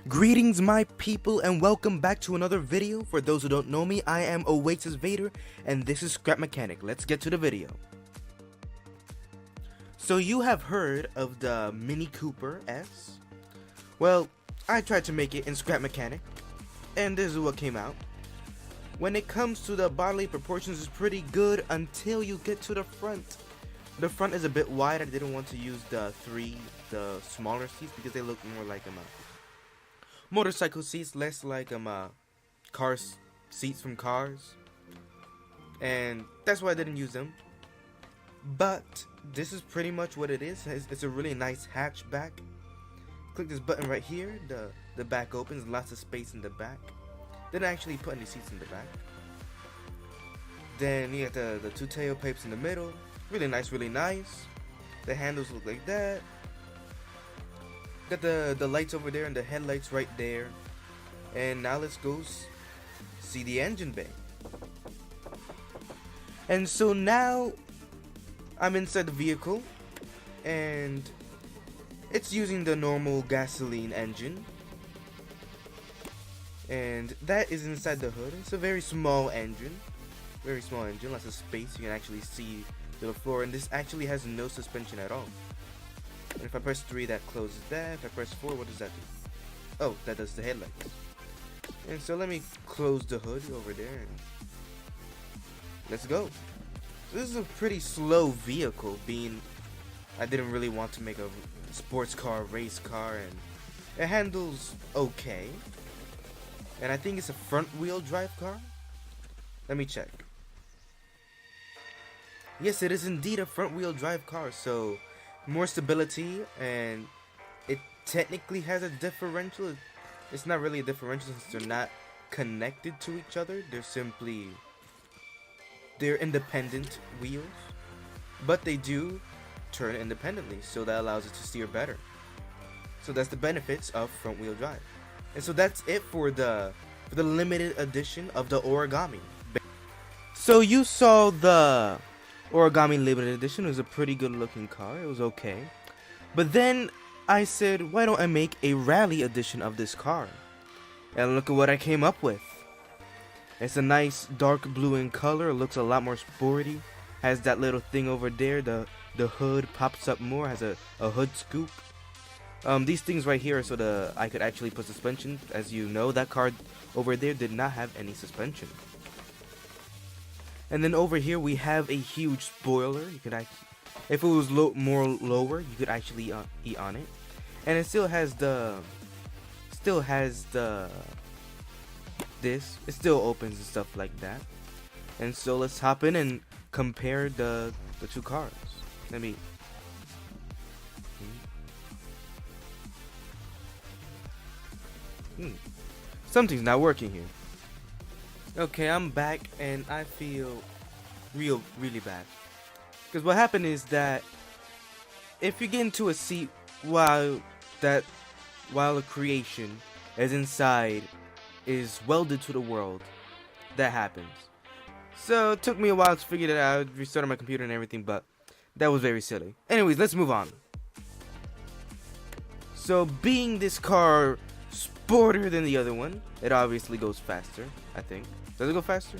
Greetings my people and welcome back to another video. For those who don't know me, I am Oasisvader and this is Scrap Mechanic. Let's get to the video. So you have heard of the Mini Cooper S? Well, I tried to make it in Scrap Mechanic and this is what came out. When it comes to the bodily proportions, it's pretty good until you get to the front. The front is a bit wide. I didn't want to use the smaller seats because they look more like motorcycle seats, less like cars seats from cars, and that's why I didn't use them. But this is pretty much what it is. It's a really nice hatchback. Click this button right here, the back opens, lots of space in the back. Didn't actually put any seats in the back. Then you got the two tailpipes in the middle, really nice, really nice. The handles look like that. Got the lights over there and the headlights right there. And now let's go see the engine bay. And so now I'm inside the vehicle and it's using the normal gasoline engine. And that is inside the hood. It's a very small engine. Very small engine, lots of space. You can actually see to the floor, and this actually has no suspension at all. And if I press 3, that closes that. If I press 4, what does that do? Oh, that does the headlights. And so let me close the hood over there and let's go. So this is a pretty slow vehicle, being I didn't really want to make a sports car, race car, and it handles okay. And I think it's a front wheel drive car. Let me check. Yes, it is indeed a front wheel drive car, so more stability, and it technically has a differential. It's not really a differential since they're not connected to each other. They're independent wheels, but they do turn independently, so that allows it to steer better. So that's the benefits of front wheel drive. And so that's it for the limited edition of the Origami. So you saw the Origami limited edition. It was a pretty good looking car. It was okay. But then I said, why don't I make a rally edition of this car? And look at what I came up with. It's a nice dark blue in color. It looks a lot more sporty. Has that little thing over there. The hood pops up more. Has a hood scoop. These things right here are so I could actually put suspension. As you know, that car over there did not have any suspension. And then over here we have a huge spoiler. You could actually, if it was lower, you could actually eat on it. And it still has this. It still opens and stuff like that. And so let's hop in and compare the two cars. Let me. Something's not working here. Okay, I'm back and I feel really bad. Because what happened is that if you get into a seat while a creation is inside is welded to the world, that happens. So it took me a while to figure it out, restarted my computer and everything, but that was very silly. Anyways, let's move on. So being this car sportier than the other one, it obviously goes faster, I think. Does it go faster?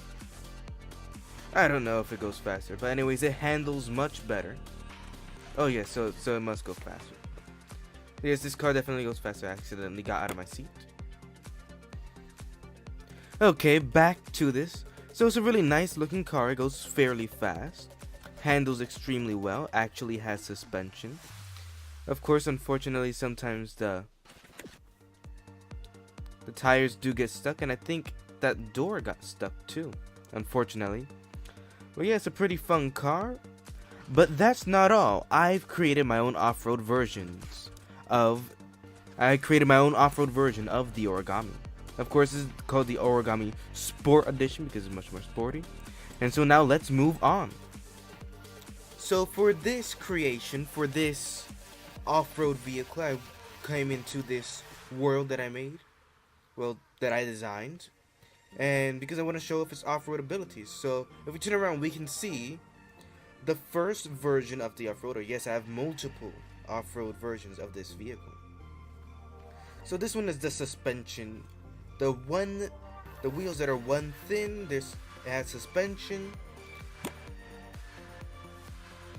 I don't know if it goes faster, but anyways, it handles much better. Oh yeah, so it must go faster. Yes, this car definitely goes faster. I accidentally got out of my seat. Okay, back to this. So it's a really nice looking car. It goes fairly fast. Handles extremely well. Actually has suspension. Of course, unfortunately, sometimes the tires do get stuck, and I think that door got stuck too, unfortunately. Well, yeah, it's a pretty fun car, but that's not all. I've created my own off-road versions of the Origami. Of course, this is called the Origami Sport Edition because it's much more sporty. And so now let's move on. So for this creation, for this off-road vehicle, I came into this world that I made. Well, that I designed, and because I want to show off its off-road abilities. So if we turn around, we can see the first version of the off-roader. Yes, I have multiple off-road versions of this vehicle. So this one is the suspension. The wheels that are one thin, it has suspension.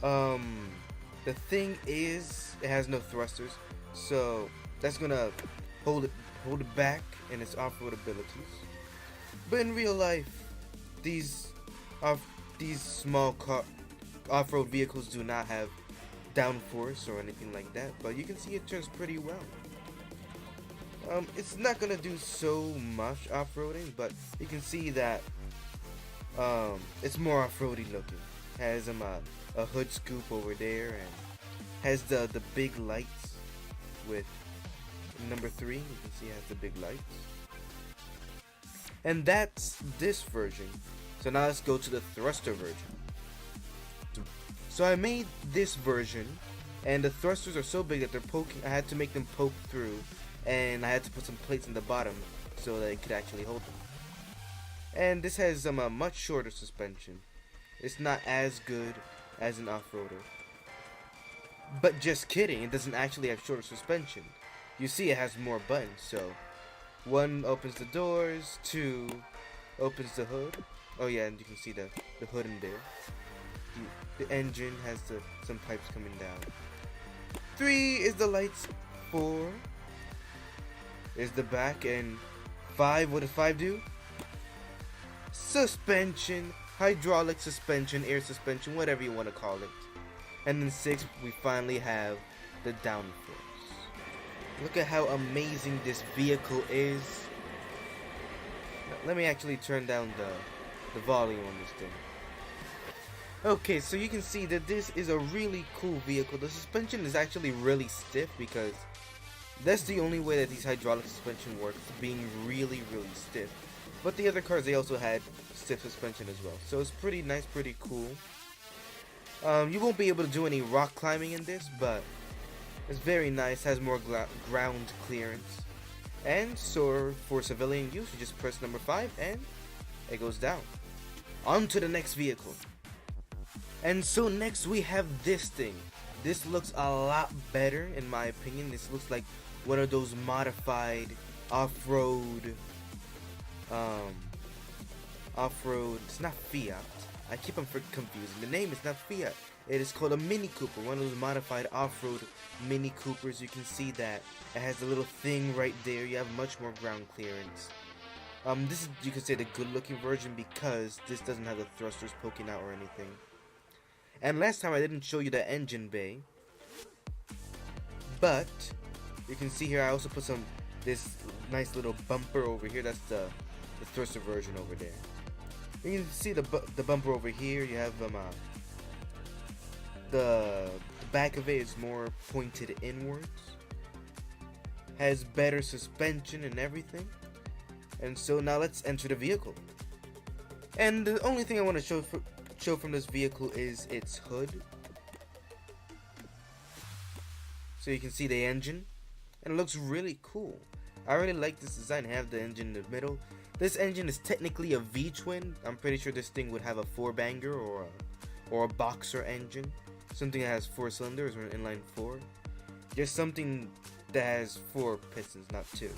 The thing is, it has no thrusters, so that's gonna hold it back in its off-road abilities. But in real life, these small off-road vehicles do not have downforce or anything like that. But you can see it turns pretty well. It's not gonna do so much off-roading, but you can see that it's more off-roady looking. Has a hood scoop over there, and has the big lights with number 3. You can see it has the big lights, and that's this version. So now let's go to the thruster version. So I made this version, and the thrusters are so big that they're poking. I had to make them poke through, and I had to put some plates in the bottom so that it could actually hold them. And this has a much shorter suspension. It's not as good as an off-roader. But just kidding, it doesn't actually have shorter suspension. You see it has more buttons, so 1 opens the doors, 2 opens the hood. Oh yeah, and you can see the hood in there. The engine has some pipes coming down. 3 is the lights. 4 is the back, and 5, what does 5 do? Suspension, hydraulic suspension, air suspension, whatever you want to call it. And then 6, we finally have the downforce. Look at how amazing this vehicle is. Let me actually turn down the volume on this thing. Okay, so you can see that this is a really cool vehicle. The suspension is actually really stiff because that's the only way that these hydraulic suspension works, being really, really stiff. But the other cars, they also had stiff suspension as well. So it's pretty nice, pretty cool. You won't be able to do any rock climbing in this, but it's very nice, has more ground clearance. And so for civilian use, you just press number 5 and it goes down. On to the next vehicle. And so next we have this thing. This looks a lot better in my opinion. This looks like one of those modified off-road, it's not Fiat. I keep on confusing. The name is not Fiat. It is called a Mini Cooper, one of those modified off-road Mini Coopers. You can see that it has a little thing right there. You have much more ground clearance. This is, you could say, the good-looking version because this doesn't have the thrusters poking out or anything. And last time I didn't show you the engine bay, but you can see here I also put this nice little bumper over here. That's the thruster version over there. You can see the bumper over here. You have the back of it is more pointed inwards, has better suspension and everything. And so now let's enter the vehicle. And the only thing I want to show from this vehicle is its hood. So you can see the engine, and it looks really cool. I really like this design. Have the engine in the middle. This engine is technically a V-twin. I'm pretty sure this thing would have a 4-banger or a boxer engine, something that has 4 cylinders or an inline 4. Just something that has 4 pistons, not 2.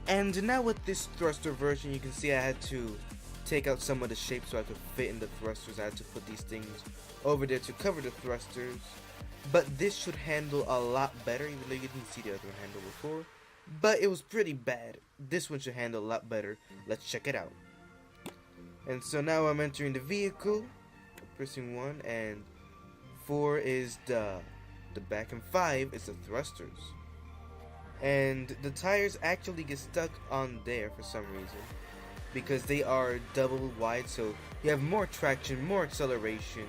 And now with this thruster version, you can see I had to take out some of the shapes so I could fit in the thrusters. I had to put these things over there to cover the thrusters. But this should handle a lot better, even though you didn't see the other one handle before. But it was pretty bad. This one should handle a lot better. Let's check it out. And so now I'm entering the vehicle, pressing 1, and 4 is the back, and 5 is the thrusters. And the tires actually get stuck on there for some reason, because they are double wide, so you have more traction, more acceleration.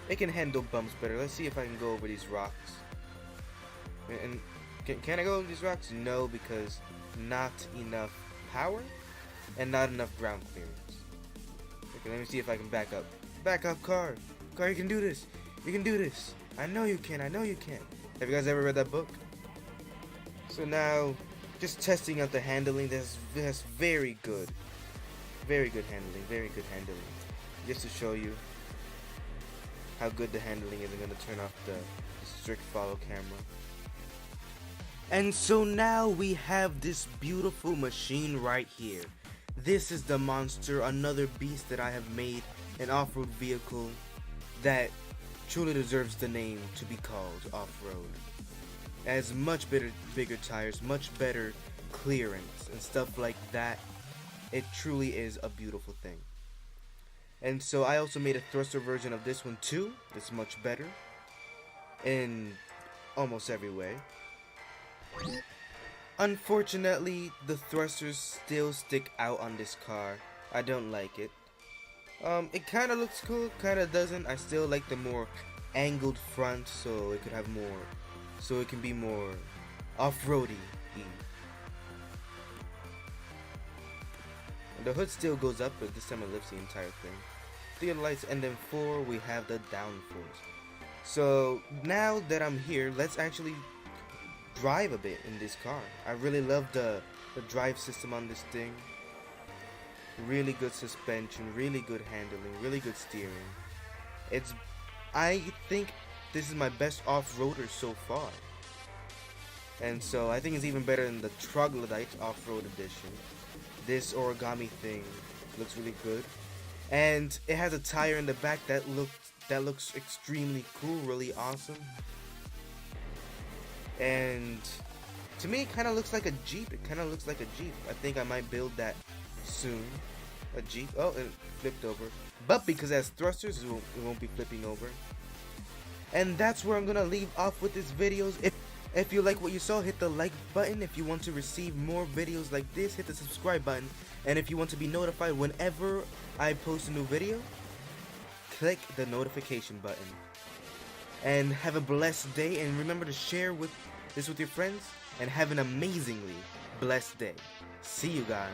It can handle bumps better. Let's see if I can go over these rocks. And can I go over these rocks? No, because not enough power and not enough ground clearance. Okay, let me see if I can back up. Back up, car. Car, you can do this. You can do this. I know you can. I know you can. Have you guys ever read that book? So now, just testing out the handling. That's very good. Very good handling. Very good handling. Just to show you how good the handling is, I'm going to turn off the strict follow camera. And so now we have this beautiful machine right here. This is the monster, another beast that I have made, an off-road vehicle that truly deserves the name to be called off-road. It has much bigger tires, much better clearance and stuff like that. It truly is a beautiful thing. And so I also made a thruster version of this one too. It's much better in almost every way. Unfortunately, the thrusters still stick out on this car. I don't like it. It kind of looks cool, kind of doesn't. I still like the more angled front, so it could have more, so it can be more off-roady. The hood still goes up, but this time it lifts the entire thing. 3 lights, and then 4 we have the downforce. So now that I'm here, let's actually drive a bit in this car. I really love the drive system on this thing. Really good suspension, really good handling, really good steering. I think this is my best off-roader so far. And so I think it's even better than the Troglodyte off-road edition. This Origami thing looks really good. And it has a tire in the back that looks extremely cool, really awesome. And to me, it kind of looks like a Jeep. I think I might build that soon. A Jeep. Oh, it flipped over. But because it has thrusters, it won't be flipping over. And that's where I'm gonna leave off with this video. If you like what you saw, hit the like button. If you want to receive more videos like this, hit the subscribe button. And if you want to be notified whenever I post a new video, click the notification button. And have a blessed day, and remember to share this with your friends, and have an amazingly blessed day. See you guys.